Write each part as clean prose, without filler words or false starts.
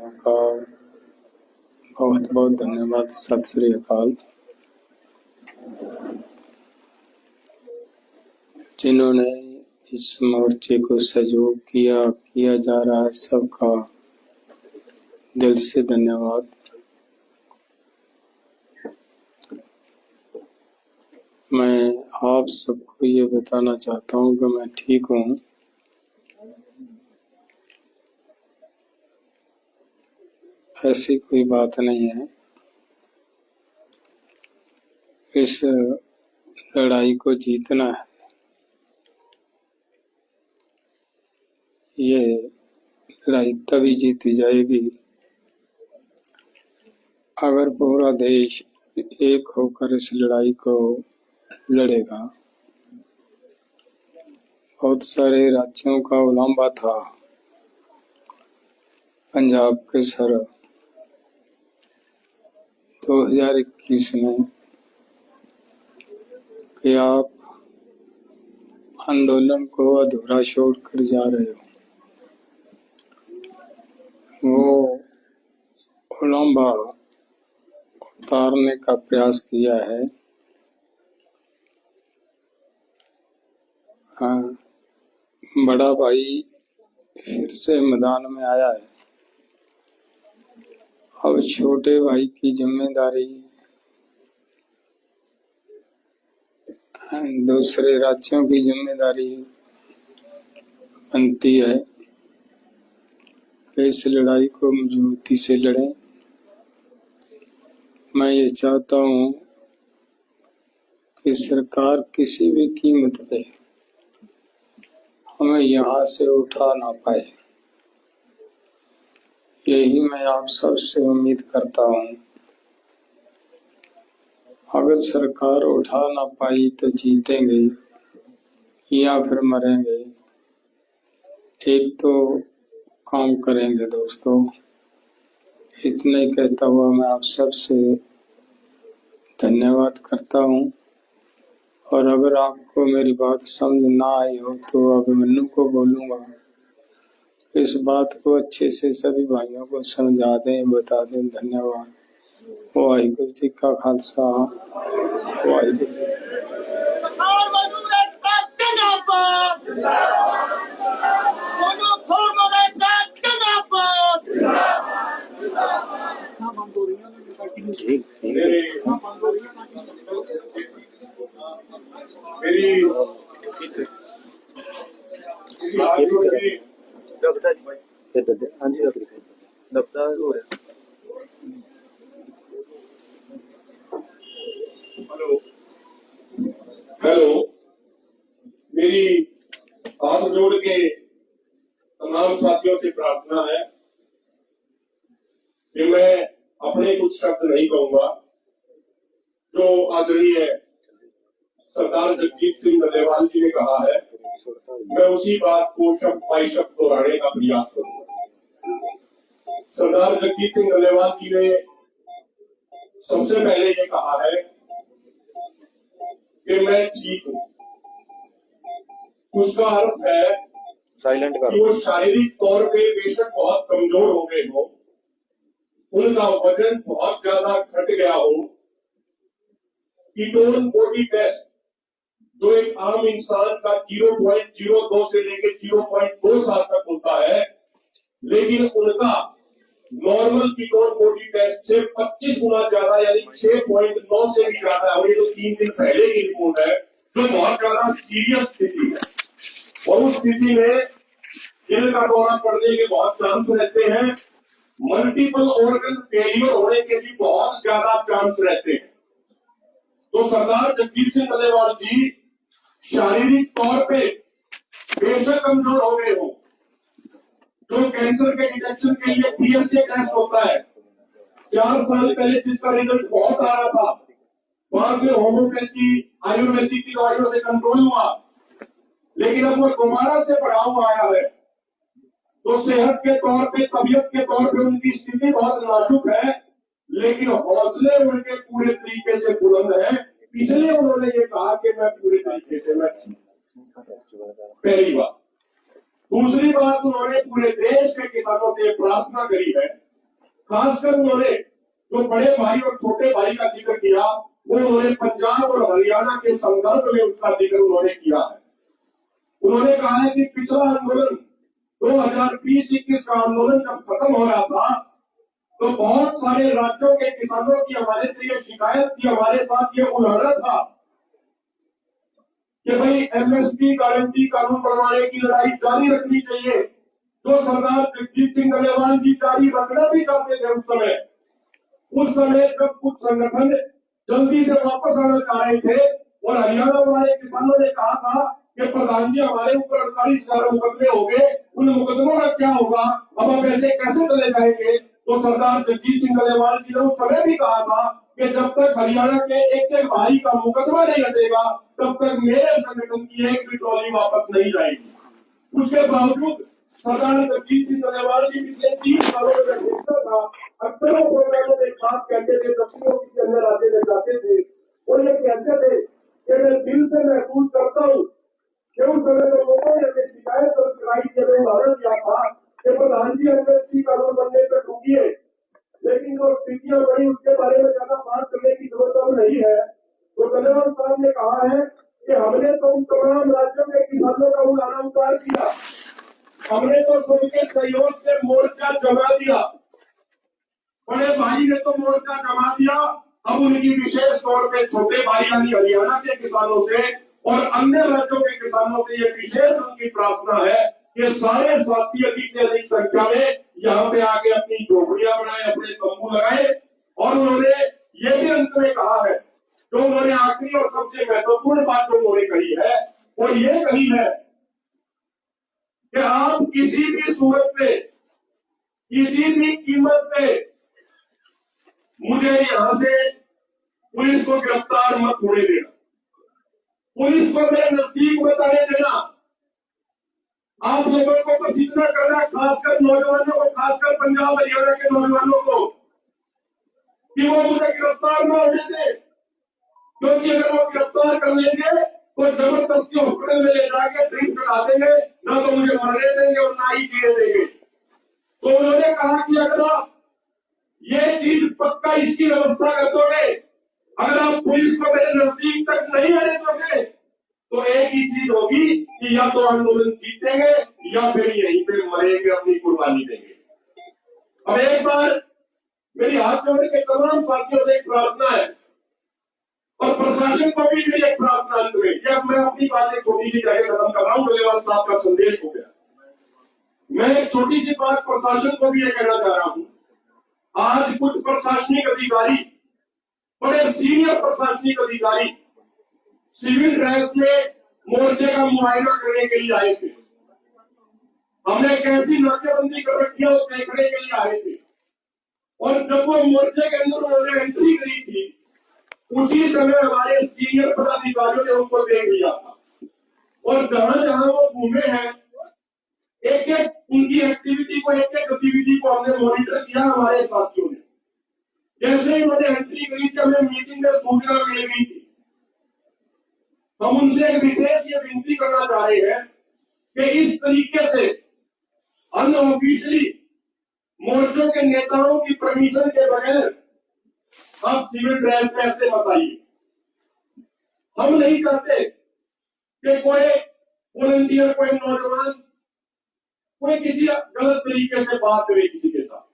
भाइयों का बहुत बहुत धन्यवाद। सत श्री अकाल। जिन्होंने इस मोर्चे को सहयोग किया जा रहा है, सबका दिल से धन्यवाद। मैं आप सबको ये बताना चाहता हूँ कि मैं ठीक हूँ। ऐसी कोई बात नहीं है। इस लड़ाई को जीतना है। ये लड़ाई तभी जीती जाएगी अगर पूरा देश एक होकर इस लड़ाई को लड़ेगा। बहुत सारे राज्यों का उलांबा था पंजाब के सर 2021 में कि आप आंदोलन को अधूरा छोड़कर जा रहे हो। वो उलांबा उतारने का प्रयास किया है। हाँ, बड़ा भाई फिर से मैदान में आया है। अब छोटे भाई की जिम्मेदारी दूसरे राज्यों की जिम्मेदारी बनती है कि इस लड़ाई को मजबूती से लड़ें। मैं ये चाहता हूँ कि सरकार किसी भी कीमत पे हमें यहाँ से उठा ना पाए। यही मैं आप सबसे उम्मीद करता हूँ। अगर सरकार उठा ना पाई तो जीतेंगे या फिर मरेंगे। एक तो काम करेंगे दोस्तों। इतने कहता हुआ मैं आप सबसे धन्यवाद करता हूँ। और अगर आपको मेरी बात समझ ना आई हो तो अभिमन्यु को बोलूँगा इस बात को अच्छे से सभी भाइयों को समझा दें, बता दें। धन्यवाद। वाहिगुरु जी का खालसा, वाहिगुरु जी। हेलो, मेरी हाथ जोड़ के तमाम साथियों से प्रार्थना है कि मैं अपने कुछ शब्द नहीं कहूंगा। जो आदरणीय सरदार जगजीत सिंह डल्लेवाल जी ने कहा है, मैं उसी बात को शब्द बाई शब्द दोहराने का प्रयास करूंगा। सरदार जगजीत सिंह डल्लेवाल जी ने सबसे पहले ये कहा है कि मैं ठीक हूं। उसका अर्थ है साइलेंट कि वो शारीरिक तौर पे बेशक बहुत कमजोर हो गए हो, उनका वजन बहुत ज्यादा घट गया हो। कीटोन बॉडी टेस्ट जो एक आम इंसान का 0.02 से लेकर 0.27 तक होता है, लेकिन उनका नॉर्मल कीटोन बॉडी टेस्ट से 25 गुना ज्यादा यानी 6.9 से भी ज्यादा है। और ये तो 3 दिन पहले की रिपोर्ट है, जो बहुत ज्यादा सीरियस स्थिति है। और उस स्थिति में दिल का दौरा पड़ने के बहुत चांस रहते हैं। मल्टीपल ऑर्गन फेलियर होने के भी बहुत ज्यादा चांस रहते हैं। तो सरदार जगजीत सिंह डल्लेवाल जी शारीरिक तौर पे बेशक कमजोर हो गए हो। जो कैंसर के डिटेक्शन के लिए PSA टेस्ट होता है, 4 साल पहले जिसका रिजल्ट बहुत आ रहा था, बाद में होम्योपैथी आयुर्वेदिक की दवाइयों से कंट्रोल हुआ, लेकिन अब वो दोबारा से बढ़ा हुआ आया है। तो सेहत के तौर पे, तबीयत के तौर पे उनकी स्थिति बहुत नाजुक है, लेकिन हौसले उनके पूरे तरीके से बुलंद है। इसलिए उन्होंने ये कहा कि मैं पूरे तरीके से मैं पहली बात। दूसरी बात, उन्होंने पूरे देश के किसानों से प्रार्थना करी है खासकर उन्होंने जो बड़े भाई और छोटे भाई का जिक्र किया, वो उन्होंने पंजाब और हरियाणा के संदर्भ में उसका जिक्र उन्होंने किया है। उन्होंने कहा है कि पिछला आंदोलन 2020-21 का आंदोलन जब खत्म हो रहा था तो बहुत सारे राज्यों के किसानों की हमारे से ये शिकायत थी, हमारे साथ ये उल्हाना था कि भाई एमएसपी गारंटी कानून बनवाने की लड़ाई जारी रखनी चाहिए, जो सरदार जगजीत सिंह डलेवाल जी जारी रखना भी चाहते थे उस समय जब कुछ संगठन जल्दी से वापस आना चाह रहे थे और हरियाणा वाले किसानों ने कहा था कि प्रधान जी हमारे ऊपर 48,000 मुकदमे हो गए, उन मुकदमों का क्या होगा, अब हम ऐसे कैसे चले जाएंगे। तो सरदार जगजीत सिंह डलेवाल जी ने उस समय भी कहा था कि जब तक हरियाणा के एक एक भाई का मुकदमा नहीं हटेगा तब तक मेरे संगठन की एक भी ट्रॉली वापस नहीं जाएगी। उसके बावजूद सरदार जगजीत सिंह डलेवाल जी पिछले 3 सालों में देखता था, अक्सर प्रोग्रामों में बात कहते थे, दफ्तरों के अंदर आते हुए जाते थे और ये कहते थे कि मैं दिल से महसूस करता हूँ कि उस समय तो लोगों ने हमें शिकायत और लड़ाई के लिए उदाहरण दिया था कि प्रधान जी एमएसपी कानून बनने पर रुकिए, लेकिन जो स्थितियां बनी उसके बारे में ज्यादा बात करने की जरूरत अब नहीं है। तो डलेवाल साहब ने कहा है कि हमने तो उन तमाम राज्यों के किसानों का उल्हाना उतार दिया, हमने तो सबके सहयोग से मोर्चा जमा दिया, बड़े भाई ने तो मोर्चा जमा दिया। अब उनकी विशेष तौर पे छोटे भाई यानी हरियाणा के किसानों से और अन्य राज्यों के किसानों से ये विशेष उनकी प्रार्थना है कि सारे साथी अधिक से अधिक संख्या में यहाँ पे आके अपनी झोपड़ियां बनाए, अपने तंबू लगाए। और उन्होंने ये भी अंत में कहा है, जो उन्होंने आखिरी और सबसे महत्वपूर्ण बात जो उन्होंने कही है वो ये कही है कि आप किसी भी सूरत पे, किसी भी कीमत पे मुझे यहां से पुलिस को गिरफ्तार मत होने देना, पुलिस को मेरे नजदीक मत आने देना। आप लोगों को बस इतना करना, खासकर नौजवानों को, खासकर पंजाब हरियाणा के नौजवानों को, कि वो मुझे गिरफ्तार न होने दे, क्योंकि अगर वो गिरफ्तार कर लेंगे तो जबरदस्ती हॉस्पिटल में ले जाके ड्रिंक करा देंगे, ना तो मुझे मरने देंगे और ना ही जीने देंगे। तो उन्होंने कहा कि अगर आप ये चीज पक्का इसकी व्यवस्था कर दोगे, अगर आप पुलिस को मेरे नजदीक तक नहीं आने दोगे तो एक ही चीज होगी कि या तो आंदोलन जीतेंगे या फिर यहीं पे मरेंगे, अपनी कुर्बानी देंगे। अब एक बार मेरी हाथ जोड़ने के तमाम साथियों से एक प्रार्थना है और प्रशासन को भी मेरी एक प्रार्थना अंत में, जब मैं अपनी बातें छोटी सी जगह खत्म कर रहा हूं, डलेवाल साहब का संदेश हो गया। मैं एक छोटी सी बात प्रशासन को भी ये कहना चाह रहा हूं। आज कुछ प्रशासनिक अधिकारी, बड़े सीनियर प्रशासनिक अधिकारी सिविल ड्रेस में मोर्चे का मुआयना करने के लिए आए थे। हमने कैसी नाकेबंदी कर रखी है वो देखने के लिए आए थे। और जब वो मोर्चे के अंदर उन्होंने एंट्री करी थी, उसी समय हमारे सीनियर पदाधिकारियों ने उनको देख लिया था और जहां जहां वो घूमे हैं, एक एक उनकी एक्टिविटी को, एक एक गतिविधि को हमने मॉनिटर किया हमारे साथियों ने। जैसे ही उन्होंने एंट्री करी थी, हमें मीटिंग में सूचना मिल गई थी। हम उनसे एक विशेष ये विनती करना चाह रहे हैं कि इस तरीके से अनऑफिशियली मोर्चों के नेताओं की परमिशन के बगैर आप सिविल ड्रेस में ऐसे मत आइए। हम नहीं चाहते कि कोई वॉलंटियर, कोई नौजवान, कोई किसी गलत तरीके से बात करे किसी के साथ।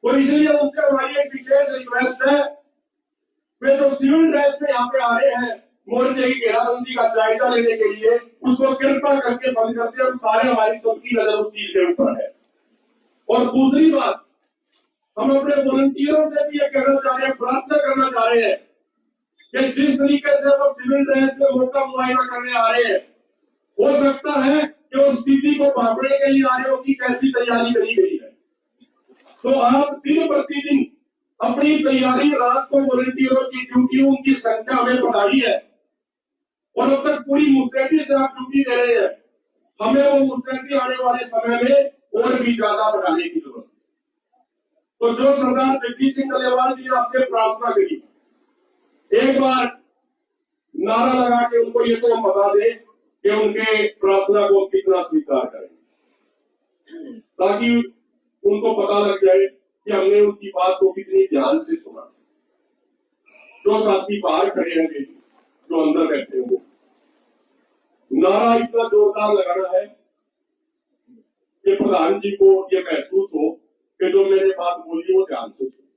तो इसलिए उनसे हमारी एक विशेष रिक्वेस्ट है, वे जो सिविल ड्रेस में यहाँ पे आ रहे हैं मोर्चे की घेराबंदी का जायजा लेने के लिए, उसको कृपा करके बंद करते हैं। और सारे हमारी सबकी नजर उस चीज के ऊपर है। और दूसरी बात, हम अपने वॉलंटियरों से भी ये कहना चाह रहे हैं, प्रार्थना करना चाह रहे हैं कि जिस तरीके से वो सिविल ड्रेस में मौका मुआयना करने आ रहे हैं, हो सकता है कि उस स्थिति को भापने के लिए आ रहे हो कि कैसी तैयारी करी गई है। तो आप दिन प्रतिदिन अपनी तैयारी, रात को वॉलंटियरों की ड्यूटी, उनकी संख्या हमें बढ़ाई है और अब तक पूरी मुस्तैदी से आप ड्यूटी दे रहे हैं। हमें वो मुस्तैदी आने वाले समय में और भी ज्यादा बढ़ाने की जरूरत। तो जो सरदार जगजीत सिंह डलेवाल जी ने आपसे प्रार्थना करी, एक बार नारा लगा के उनको ये तो बता दें कि उनके प्रार्थना को कितना स्वीकार करें, ताकि उनको पता लग जाए कि हमने उनकी बात को कितनी ध्यान से सुना। जो साथी बाहर खड़े हैं, जो अंदर बैठे हैं, वो नारा इतना जोरदार लगाना है कि प्रधान जी को ये महसूस हो कि जो मैंने बात बोली वो ध्यान से सुनी।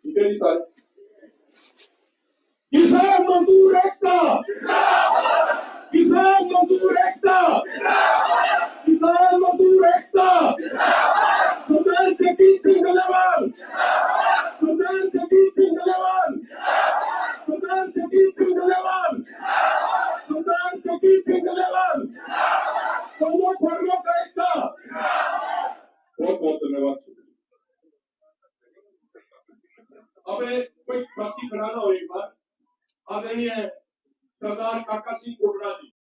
ठीक है जी सारे। किसान मजदूर एकता, किसान मजदूर एकता, किसान मजदूर एकता, सरदार जगजीत सिंह डोलेवाल, सरदार जगजीत सिंह डोलेवाल, सरदार जगजीत सिंह डोलेवाल, सरदार जगजीत सिंह डोलेवाल, दोनों धर्मों का एकता। बहुत बहुत धन्यवाद। अब कोई बाकी खड़ा ना हो, एक बार आदरणीय सरदार काका सिंह कोटरा जी।